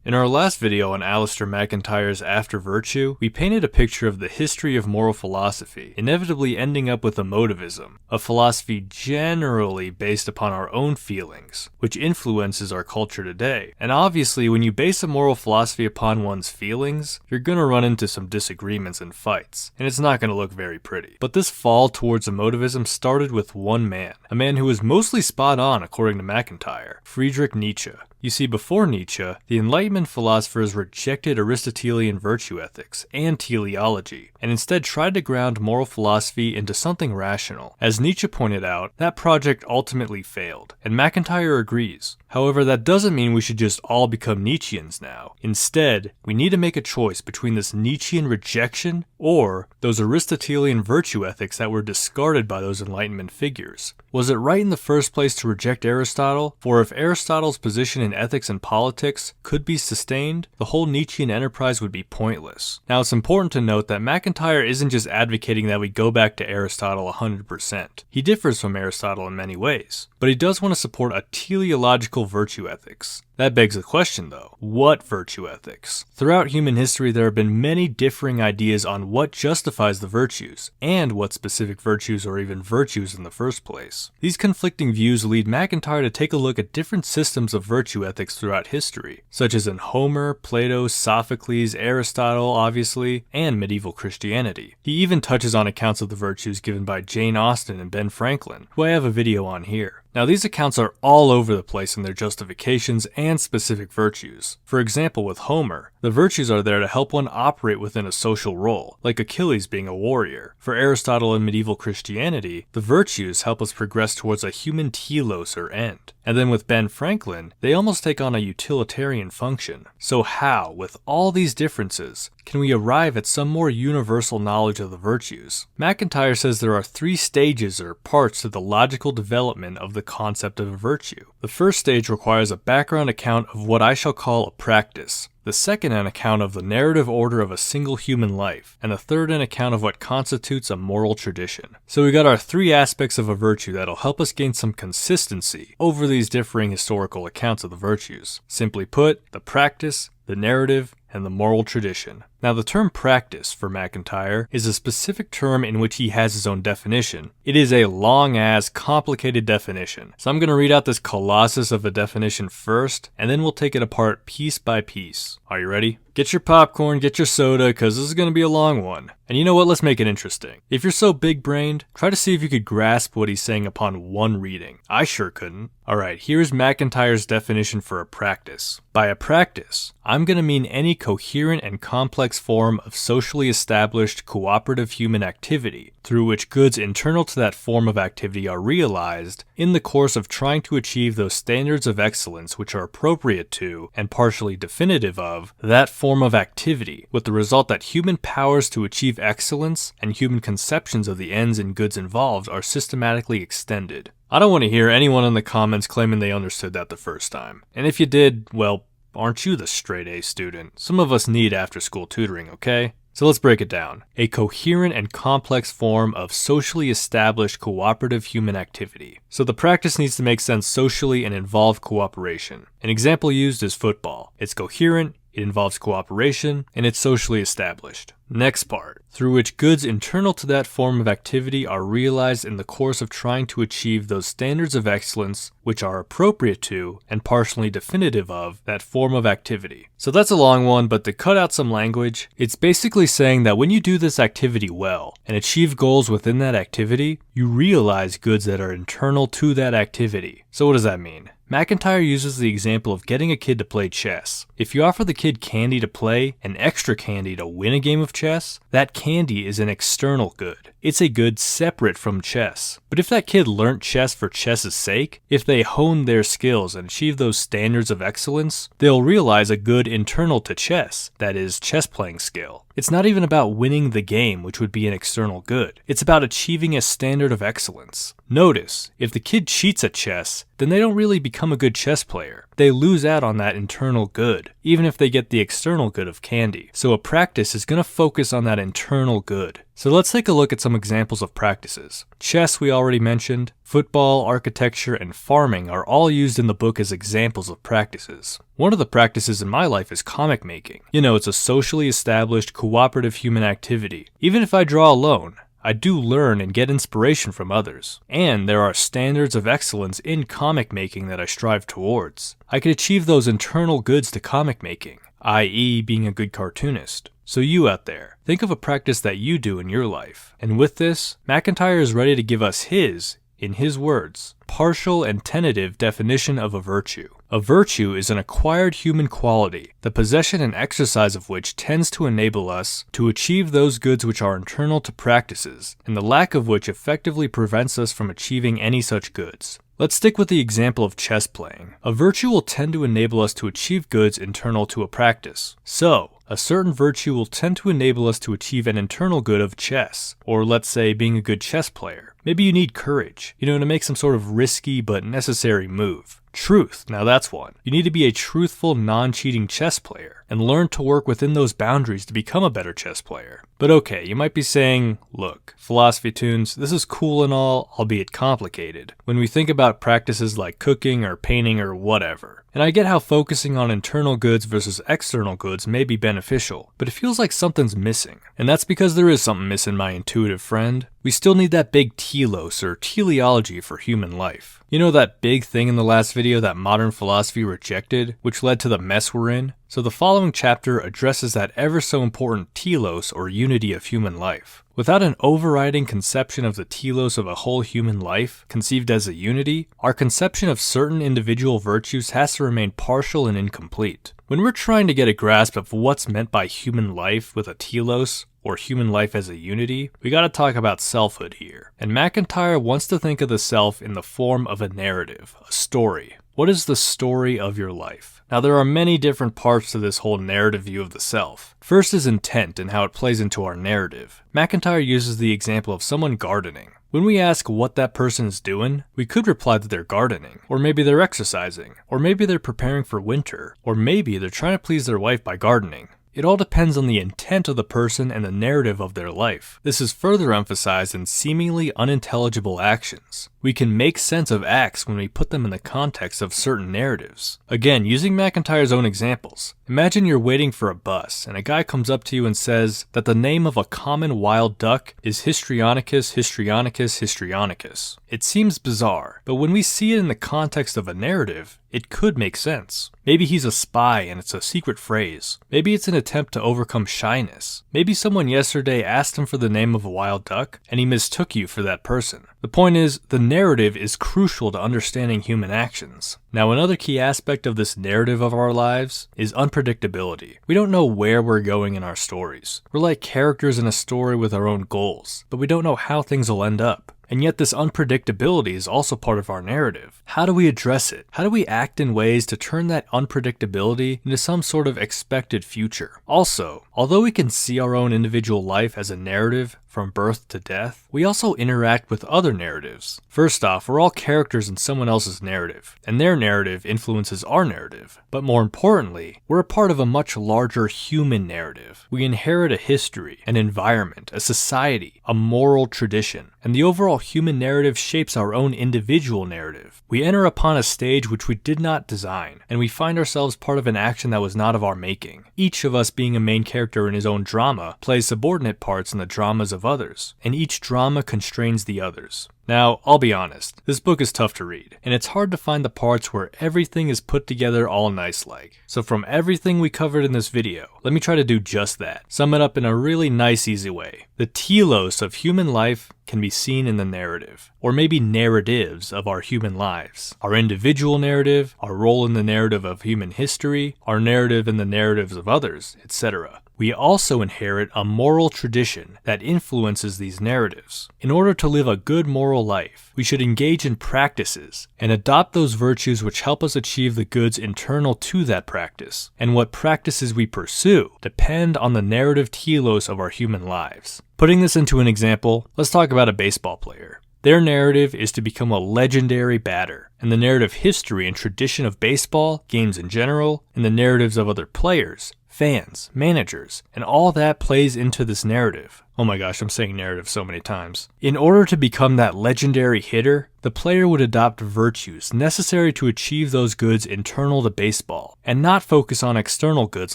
In our last video on Alasdair MacIntyre's After Virtue, we painted a picture of the history of moral philosophy, inevitably ending up with emotivism, a philosophy generally based upon our own feelings, which influences our culture today. And obviously, when you base a moral philosophy upon one's feelings, you're gonna run into some disagreements and fights, and it's not gonna look very pretty. But this fall towards emotivism started with one man, a man who was mostly spot on according to MacIntyre, Friedrich Nietzsche. You see, before Nietzsche, the Enlightenment philosophers rejected Aristotelian virtue ethics and teleology, and instead tried to ground moral philosophy into something rational. As Nietzsche pointed out, that project ultimately failed, and MacIntyre agrees. However, that doesn't mean we should just all become Nietzscheans now. Instead, we need to make a choice between this Nietzschean rejection or those Aristotelian virtue ethics that were discarded by those Enlightenment figures. Was it right in the first place to reject Aristotle? For if Aristotle's position in ethics and politics could be sustained, the whole Nietzschean enterprise would be pointless. Now, it's important to note that MacIntyre isn't just advocating that we go back to Aristotle 100%. He differs from Aristotle in many ways, but he does want to support a teleological virtue ethics. That begs the question though, what virtue ethics? Throughout human history, there have been many differing ideas on what justifies the virtues, and what specific virtues or even virtues in the first place. These conflicting views lead MacIntyre to take a look at different systems of virtue ethics throughout history, such as in Homer, Plato, Sophocles, Aristotle, obviously, and medieval Christianity. He even touches on accounts of the virtues given by Jane Austen and Ben Franklin, who I have a video on here. Now, these accounts are all over the place in their justifications and specific virtues. For example, with Homer, the virtues are there to help one operate within a social role, like Achilles being a warrior. For Aristotle and medieval Christianity, the virtues help us progress towards a human telos or end. And then with Ben Franklin, they almost take on a utilitarian function. So how, with all these differences, can we arrive at some more universal knowledge of the virtues? MacIntyre says there are 3 stages or parts to the logical development of the concept of a virtue. The first stage requires a background account of what I shall call a practice. The second an account of the narrative order of a single human life, and the third an account of what constitutes a moral tradition. So we got our 3 aspects of a virtue that'll help us gain some consistency over these differing historical accounts of the virtues. Simply put, the practice, the narrative, and the moral tradition. Now, the term practice for MacIntyre is a specific term in which he has his own definition. It is a long-ass, complicated definition. So I'm going to read out this colossus of a definition first, and then we'll take it apart piece by piece. Are you ready? Get your popcorn, get your soda, because this is going to be a long one. And you know what? Let's make it interesting. If you're so big-brained, try to see if you could grasp what he's saying upon one reading. I sure couldn't. Alright, here's MacIntyre's definition for a practice. By a practice, I'm going to mean any coherent and complex form of socially established cooperative human activity through which goods internal to that form of activity are realized in the course of trying to achieve those standards of excellence which are appropriate to, and partially definitive of, that form of activity, with the result that human powers to achieve excellence and human conceptions of the ends and goods involved are systematically extended. I don't want to hear anyone in the comments claiming they understood that the first time. And if you did, well, aren't you the straight A student? Some of us need after-school tutoring, okay? So let's break it down. A coherent and complex form of socially established cooperative human activity. So the practice needs to make sense socially and involve cooperation. An example used is football. It's coherent, it involves cooperation, and it's socially established. Next part, through which goods internal to that form of activity are realized in the course of trying to achieve those standards of excellence which are appropriate to, and partially definitive of, that form of activity. So that's a long one, but to cut out some language, it's basically saying that when you do this activity well, and achieve goals within that activity, you realize goods that are internal to that activity. So what does that mean? MacIntyre uses the example of getting a kid to play chess. If you offer the kid candy to play and extra candy to win a game of chess, that candy is an external good. It's a good separate from chess. But if that kid learnt chess for chess's sake, if they hone their skills and achieve those standards of excellence, they'll realize a good internal to chess, that is, chess playing skill. It's not even about winning the game, which would be an external good. It's about achieving a standard of excellence. Notice, if the kid cheats at chess, then they don't really become a good chess player. They lose out on that internal good, even if they get the external good of candy. So a practice is going to focus on that internal good. So let's take a look at some examples of practices. Chess we already mentioned, football, architecture, and farming are all used in the book as examples of practices. One of the practices in my life is comic making. You know, it's a socially established, cooperative human activity. Even if I draw alone, I do learn and get inspiration from others. And there are standards of excellence in comic making that I strive towards. I can achieve those internal goods to comic making, i.e. being a good cartoonist. So you out there, think of a practice that you do in your life. And with this, MacIntyre is ready to give us his, in his words, partial and tentative definition of a virtue. A virtue is an acquired human quality, the possession and exercise of which tends to enable us to achieve those goods which are internal to practices, and the lack of which effectively prevents us from achieving any such goods. Let's stick with the example of chess playing. A virtue will tend to enable us to achieve goods internal to a practice. So, a certain virtue will tend to enable us to achieve an internal good of chess, or let's say being a good chess player. Maybe you need courage, to make some sort of risky but necessary move. Truth, now that's one. You need to be a truthful, non-cheating chess player, and learn to work within those boundaries to become a better chess player. But okay, you might be saying, look, Philosophy Tunes, this is cool and all, albeit complicated, when we think about practices like cooking or painting or whatever. And I get how focusing on internal goods versus external goods may be beneficial, but it feels like something's missing. And that's because there is something missing, my intuitive friend. We still need that big telos or teleology for human life. You know that big thing in the last video that modern philosophy rejected, which led to the mess we're in? So the following chapter addresses that ever so important telos or unity of human life. Without an overriding conception of the telos of a whole human life, conceived as a unity, our conception of certain individual virtues has to remain partial and incomplete. When we're trying to get a grasp of what's meant by human life with a telos, or human life as a unity, we gotta talk about selfhood here. And MacIntyre wants to think of the self in the form of a narrative, a story. What is the story of your life? Now there are many different parts to this whole narrative view of the self. First is intent and how it plays into our narrative. MacIntyre uses the example of someone gardening. When we ask what that person is doing, we could reply that they're gardening, or maybe they're exercising, or maybe they're preparing for winter, or maybe they're trying to please their wife by gardening. It all depends on the intent of the person and the narrative of their life. This is further emphasized in seemingly unintelligible actions. We can make sense of acts when we put them in the context of certain narratives. Again, using MacIntyre's own examples, imagine you're waiting for a bus and a guy comes up to you and says that the name of a common wild duck is Histrionicus histrionicus histrionicus. It seems bizarre, but when we see it in the context of a narrative, it could make sense. Maybe he's a spy and it's a secret phrase. Maybe it's an attempt to overcome shyness. Maybe someone yesterday asked him for the name of a wild duck and he mistook you for that person. The point is, the narrative is crucial to understanding human actions. Now, another key aspect of this narrative of our lives is unpredictability. We don't know where we're going in our stories. We're like characters in a story with our own goals, but we don't know how things will end up. And yet this unpredictability is also part of our narrative. How do we address it? How do we act in ways to turn that unpredictability into some sort of expected future? Also, although we can see our own individual life as a narrative from birth to death, we also interact with other narratives. First off, we're all characters in someone else's narrative, and their narrative influences our narrative. But more importantly, we're a part of a much larger human narrative. We inherit a history, an environment, a society, a moral tradition, and the overall human narrative shapes our own individual narrative. We enter upon a stage which we did not design, and we find ourselves part of an action that was not of our making. Each of us, being a main character in his own drama, plays subordinate parts in the dramas of others, and each drama constrains the others. Now, I'll be honest, this book is tough to read, and it's hard to find the parts where everything is put together all nice-like. So from everything we covered in this video, let me try to do just that. Sum it up in a really nice, easy way. The telos of human life can be seen in the narrative, or maybe narratives of our human lives. Our individual narrative, our role in the narrative of human history, our narrative in the narratives of others, etc. We also inherit a moral tradition that influences these narratives. In order to live a good moral life, we should engage in practices and adopt those virtues which help us achieve the goods internal to that practice. And what practices we pursue depend on the narrative telos of our human lives. Putting this into an example, let's talk about a baseball player. Their narrative is to become a legendary batter, and the narrative history and tradition of baseball, games in general, and the narratives of other players, fans, managers, and all that plays into this narrative. Oh my gosh, I'm saying narrative so many times. In order to become that legendary hitter, the player would adopt virtues necessary to achieve those goods internal to baseball, and not focus on external goods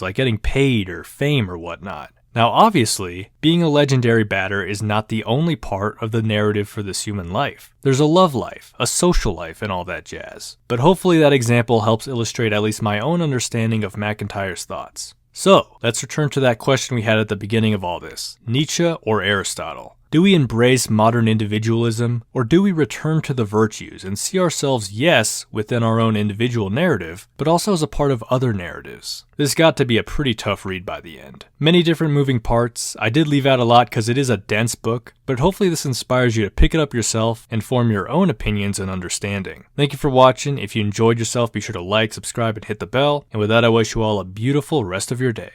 like getting paid or fame or whatnot. Now obviously, being a legendary batter is not the only part of the narrative for this human life. There's a love life, a social life, and all that jazz. But hopefully that example helps illustrate at least my own understanding of MacIntyre's thoughts. So, let's return to that question we had at the beginning of all this. Nietzsche or Aristotle? Do we embrace modern individualism, or do we return to the virtues and see ourselves, yes, within our own individual narrative, but also as a part of other narratives? This got to be a pretty tough read by the end. Many different moving parts. I did leave out a lot because it is a dense book, but hopefully this inspires you to pick it up yourself and form your own opinions and understanding. Thank you for watching. If you enjoyed yourself, be sure to like, subscribe, and hit the bell. And with that, I wish you all a beautiful rest of your day.